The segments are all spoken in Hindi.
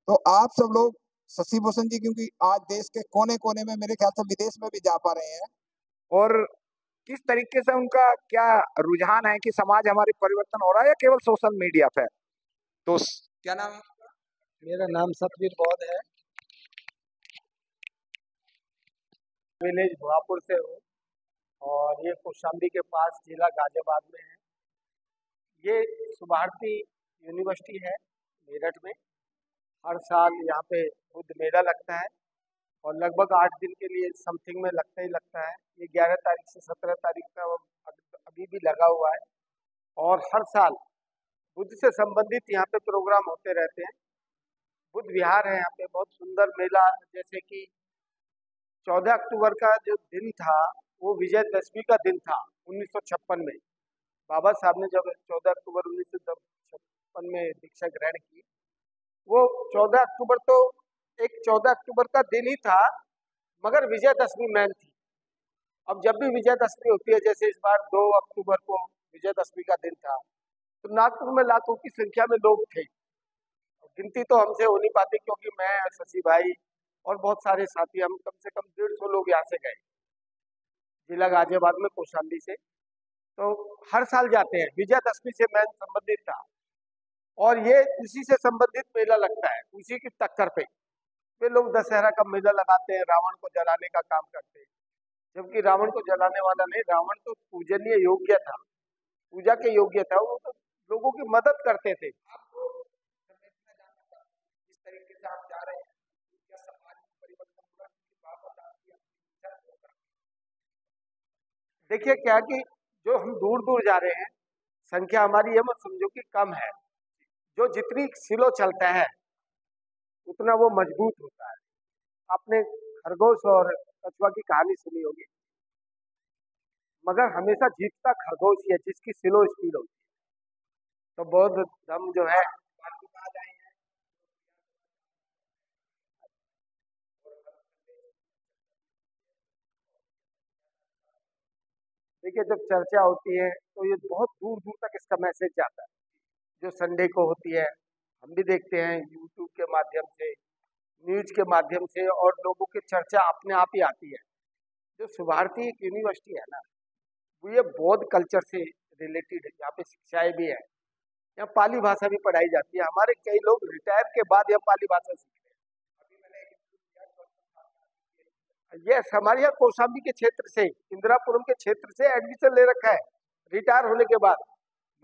तो आप सब लोग शशि भूषण जी, क्योंकि आज देश के कोने कोने में, मेरे ख्याल से विदेश में भी जा पा रहे हैं, और किस तरीके से उनका क्या रुझान है कि समाज हमारी परिवर्तन हो रहा है या केवल सोशल मीडिया पे। तो क्या नाम है? मेरा नाम सतवीर बौद्ध है। विलेज भुआपुर से हूँ और ये कौशाम्बी के पास जिला गाजियाबाद में है। ये सुभारती यूनिवर्सिटी है मेरठ में। हर साल यहाँ पे बुद्ध मेला लगता है और लगभग 8 दिन के लिए समथिंग में लगता ही लगता है। ये 11 तारीख से 17 तारीख का अभी भी लगा हुआ है और हर साल बुद्ध से संबंधित यहाँ पे प्रोग्राम होते रहते हैं। बुद्ध विहार है यहाँ पे, बहुत सुंदर मेला। जैसे कि 14 अक्टूबर का जो दिन था वो विजयदशमी का दिन था 1956 में। बाबा साहब ने जब 14 अक्टूबर 1956 में दीक्षा ग्रहण की, वो 14 अक्टूबर तो एक 14 अक्टूबर का दिन ही था, मगर विजयदशमी मैन थी। अब जब भी विजयदशमी होती है, जैसे इस बार 2 अक्टूबर को विजयदशमी का दिन था, तो नागपुर में लाखों की संख्या में लोग थे। गिनती तो हमसे हो नहीं पाती क्योंकि मैं, शशि भाई और बहुत सारे साथी, हम कम से कम 150 लोग यहाँ से गए जिला गाजियाबाद में कौशाम्बी से। तो हर साल जाते हैं, विजयदशमी से मैन संबंधित था और ये उसी से संबंधित मेला लगता है। उसी की टक्कर पे वे लोग दशहरा का मेला लगाते हैं, रावण को जलाने का काम करते हैं। जबकि रावण को जलाने वाला नहीं, रावण तो पूजनीय योग्य था, पूजा के योग्य था। वो तो लोगों की मदद करते थे। इस तरीके से आप जा रहे हैं, क्या समाज में परिवर्तन हुआ? देखिए क्या कि जो हम दूर दूर जा रहे हैं, संख्या हमारी ये मत समझो कि कम है। जो जितनी स्लो चलता है उतना वो मजबूत होता है। आपने खरगोश और कछुआ की कहानी सुनी होगी, मगर हमेशा जीतता खरगोश ही है जिसकी स्लो स्पीड होती है। तो बौद्ध धर्म जो है, देखिए जब चर्चा होती है तो ये बहुत दूर दूर तक इसका मैसेज जाता है। जो संडे को होती है, हम भी देखते हैं यूट्यूब के माध्यम से, न्यूज के माध्यम से, और लोगों की चर्चा अपने आप ही आती है। जो सुभारती एक यूनिवर्सिटी है ना, वो ये बौद्ध कल्चर से रिलेटेड है। यहाँ पे शिक्षाएं भी है, यहाँ पाली भाषा भी पढ़ाई जाती है। हमारे कई लोग रिटायर के बाद यहाँ पाली भाषा सीख रहे हैं। ये हमारे यहाँ कौशाम्बी के क्षेत्र से, इंदिरापुरम के क्षेत्र से एडमिशन ले रखा है रिटायर होने के बाद।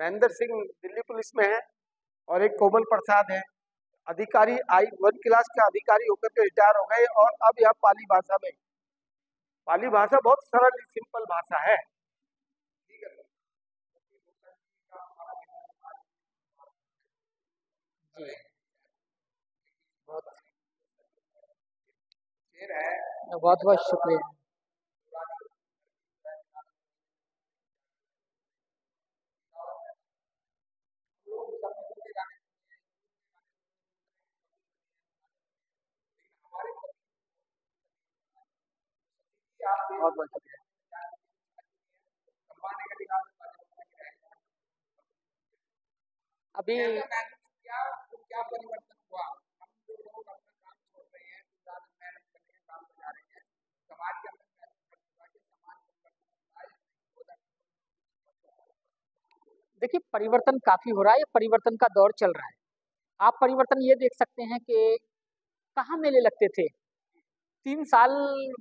महेंद्र सिंह दिल्ली पुलिस में है और एक कोमल प्रसाद है, अधिकारी, I1 क्लास का अधिकारी होकर के रिटायर हो गए और अब यहाँ पाली भाषा में। पाली भाषा बहुत सरल सिंपल भाषा है। जी बहुत बहुत शुक्रिया। बहुत बहुत शुक्रिया। अभी क्या परिवर्तन हुआ? हम जो लोग अपना काम छोड़ रहे हैं, मेहनत करने के काम में जा रहे हैं, समाज के अंदर देखिए परिवर्तन काफी हो रहा है। परिवर्तन का दौर चल रहा है। आप परिवर्तन ये देख सकते हैं कि कहाँ मेले लगते थे। 3 साल,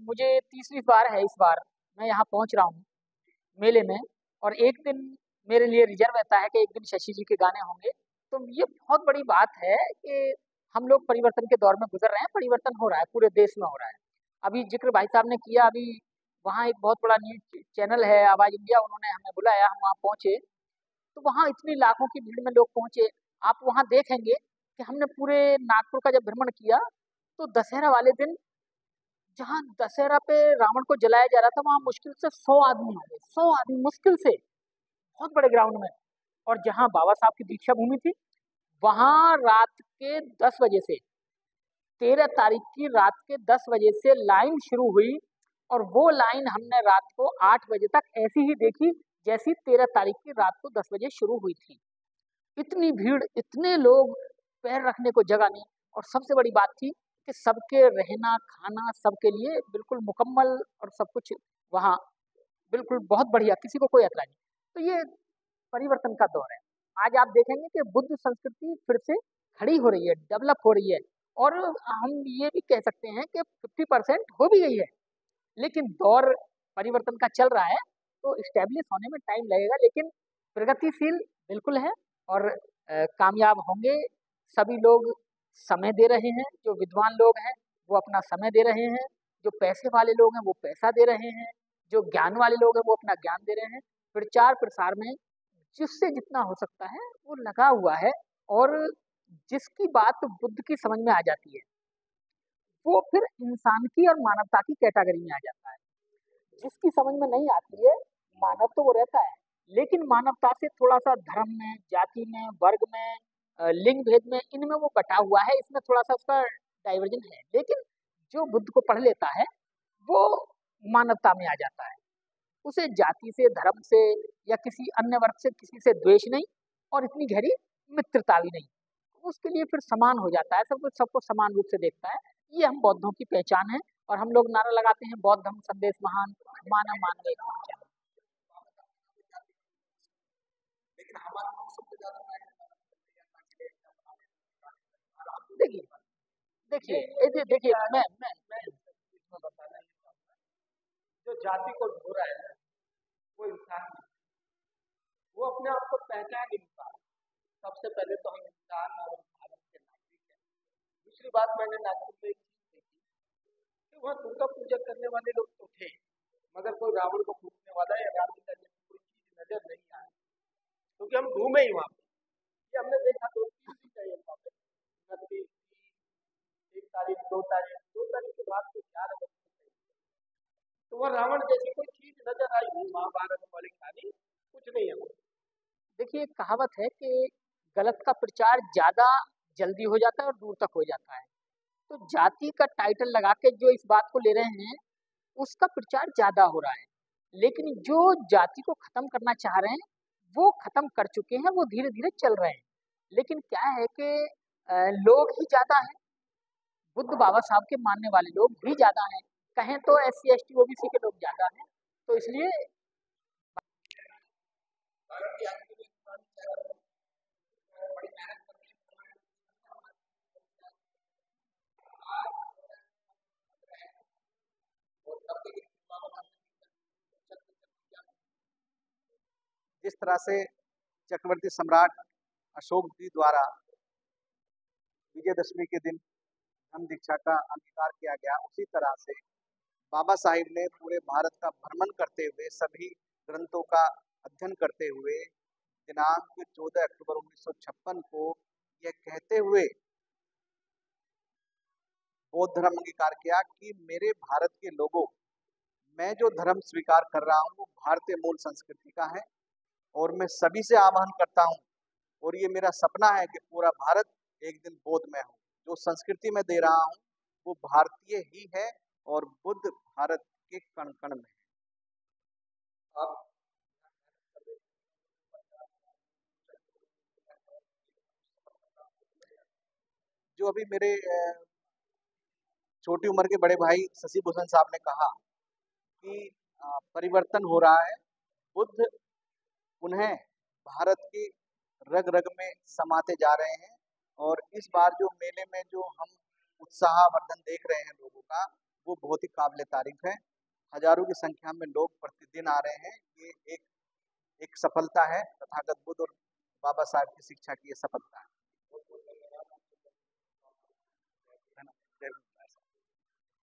मुझे तीसरी बार है इस बार मैं यहाँ पहुँच रहा हूँ मेले में, और एक दिन मेरे लिए रिजर्व रहता है कि एक दिन शशि जी के गाने होंगे। तो ये बहुत बड़ी बात है कि हम लोग परिवर्तन के दौर में गुजर रहे हैं। परिवर्तन हो रहा है, पूरे देश में हो रहा है। अभी जिक्र भाई साहब ने किया, अभी वहाँ एक बहुत बड़ा न्यूज चैनल है आवाज इंडिया, उन्होंने हमें बुलाया, हम वहाँ पहुंचे तो वहाँ इतनी लाखों की भीड़ में लोग पहुंचे। आप वहाँ देखेंगे कि हमने पूरे नागपुर का जब भ्रमण किया तो दशहरा वाले दिन जहाँ दशहरा पे रावण को जलाया जा रहा था, वहाँ मुश्किल से 100 आदमी होंगे, 100 आदमी मुश्किल से, बहुत बड़े ग्राउंड में। और जहाँ बाबा साहब की दीक्षा भूमि थी, वहाँ रात के 10 बजे से, 13 तारीख की रात के 10 बजे से लाइन शुरू हुई और वो लाइन हमने रात को 8 बजे तक ऐसी ही देखी जैसी 13 तारीख की रात को 10 बजे शुरू हुई थी। इतनी भीड़, इतने लोग, पैर रखने को जगह नहीं। और सबसे बड़ी बात थी कि सबके रहना खाना सबके लिए बिल्कुल मुकम्मल और सब कुछ वहाँ बिल्कुल बहुत बढ़िया, किसी को कोई एतराज नहीं। तो ये परिवर्तन का दौर है। आज आप देखेंगे कि बुद्ध संस्कृति फिर से खड़ी हो रही है, डेवलप हो रही है, और हम ये भी कह सकते हैं कि 50% हो भी गई है। लेकिन दौर परिवर्तन का चल रहा है, तो स्टेब्लिश होने में टाइम लगेगा, लेकिन प्रगतिशील बिल्कुल है, और कामयाब होंगे। सभी लोग समय दे रहे हैं, जो विद्वान लोग हैं वो अपना समय दे रहे हैं, जो पैसे वाले लोग हैं वो पैसा दे रहे हैं, जो ज्ञान वाले लोग हैं वो अपना ज्ञान दे रहे हैं। प्रचार प्रसार में जिससे जितना हो सकता है वो लगा हुआ है, और जिसकी बात बुद्ध की समझ में आ जाती है वो फिर इंसान की और मानवता की कैटेगरी में आ जाता है। जिसकी समझ में नहीं आती है, मानव तो वो रहता है, लेकिन मानवता से थोड़ा सा धर्म में, जाति में, वर्ग में, लिंग भेद में, इनमें वो बटा हुआ है, इसमें थोड़ा सा उसका डाइवर्जन है। लेकिन जो बुद्ध को पढ़ लेता है वो मानवता में आ जाता है। उसे जाति से, धर्म से या किसी अन्य वर्ग से किसी से द्वेष नहीं, और इतनी गहरी मित्रता भी नहीं। उसके लिए फिर समान हो जाता है, सब कुछ सबको समान रूप से देखता है। ये हम बौद्धों की पहचान है, और हम लोग नारा लगाते हैं बौद्ध धम्म संदेश महान, मानव मानव एक समान। लेकिन हमारा लोग सबसे ज्यादा देखिए देखिए देखिए मैं इसमें बताना ही चाहूंगा, जो जाति को ढो रहा है ना, वो इंसान नहीं, वो अपने आप को पहचान नहीं पा रहा। सबसे पहले तो हम इंसान और भारत के नागरिक हैं। दूसरी बात, मैंने नागपुर में एक चीज देखी कि वहाँ दुर्गा पूजा करने वाले लोग तो थे, मगर कोई रावण को फूकने वाला या रामलीला जैसी कोई चीज नजर नहीं आई, क्योंकि हम घूमे ही वहाँ पे। ये हमने देखा 2-3 दिन चाहिए वहाँ पे, 29, 1 तारीख, 2 तारीख के बाद तो 11 बजे तो वह रावण जैसी कोई चीज नजर आई नहीं, महाभारत वाली कहानी कुछ नहीं है। देखिए, कहावत है कि गलत का प्रचार ज्यादा जल्दी हो जाता है और दूर तक हो जाता है। तो जाति का टाइटल लगा के जो इस बात को ले रहे हैं उसका प्रचार ज्यादा हो रहा है, लेकिन जो जाति को खत्म करना चाह रहे हैं वो खत्म कर चुके हैं, वो धीरे धीरे चल रहे हैं। लेकिन क्या है कि लोग ही ज्यादा हैं, बुद्ध बाबा साहब के मानने वाले लोग भी ज्यादा हैं, कहें तो SC ST OBC के लोग ज्यादा हैं, तो इसलिए जिस तरह से चक्रवर्ती सम्राट अशोक जी द्वारा विजयदशमी के दिन धम्म दीक्षा का अंगीकार किया गया, उसी तरह से बाबा साहिब ने पूरे भारत का भ्रमण करते हुए, सभी ग्रंथों का अध्ययन करते हुए दिनांक 14 अक्टूबर 1956 को यह कहते हुए बौद्ध धर्म अंगीकार किया कि मेरे भारत के लोगों, मैं जो धर्म स्वीकार कर रहा हूँ वो भारतीय मूल संस्कृति का है, और मैं सभी से आह्वान करता हूँ, और ये मेरा सपना है कि पूरा भारत एक दिन बौद्धमय हो। जो संस्कृति मैं दे रहा हूँ वो भारतीय ही है, और बुद्ध भारत के कण कण में है। अब जो अभी मेरे छोटी उम्र के बड़े भाई शशि भूषण साहब ने कहा कि परिवर्तन हो रहा है, बुद्ध उन्हें भारत की रग रग में समाते जा रहे हैं, और इस बार जो मेले में जो हम उत्साहवर्धन देख रहे हैं लोगों का, वो बहुत ही काबिल तारीफ है। हजारों की संख्या में लोग प्रतिदिन आ रहे हैं। ये एक सफलता है, तथागत बुद्ध और बाबा साहब की शिक्षा की ये सफलता है।